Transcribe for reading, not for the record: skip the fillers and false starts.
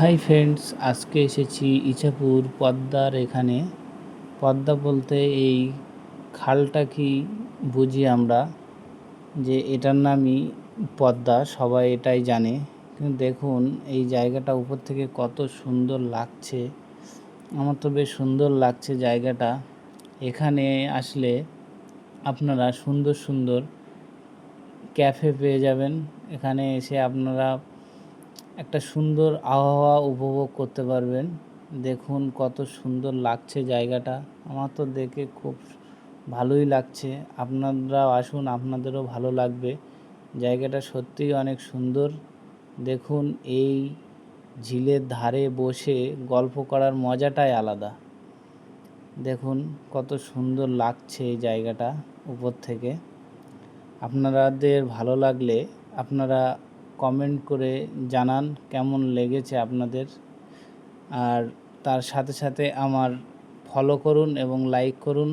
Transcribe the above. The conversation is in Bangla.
হাই ফ্রেন্ডস, আজকে এসেছি ইছাপুর পদ্মার এখানে। পদ্মা বলতে এই খালটা কি বুঝি আমরা, যে এটার নামই পদ্মা, সবাই এটাই জানে। কিন্তু দেখুন এই জায়গাটা উপর থেকে কত সুন্দর লাগছে। আমার তো বেশ সুন্দর লাগছে জায়গাটা। এখানে আসলে আপনারা সুন্দর সুন্দর ক্যাফে পেয়ে যাবেন। এখানে এসে আপনারা একটা সুন্দর আবহাওয়া উপভোগ করতে পারবেন। দেখুন কত সুন্দর লাগছে জায়গাটা, আমার তো দেখে খুব ভালোই লাগছে। আপনারাও আসুন, আপনাদেরও ভালো লাগবে। জায়গাটা সত্যিই অনেক সুন্দর। দেখুন এই ঝিলের ধারে বসে গল্প করার মজাটাই আলাদা। দেখুন কত সুন্দর লাগছে এই জায়গাটা উপর থেকে। আপনাদের ভালো লাগলে আপনারা কমেন্ট করে জানান কেমন লেগেছে আপনাদের। আর তার সাথে সাথে আমার ফলো করুন এবং লাইক করুন।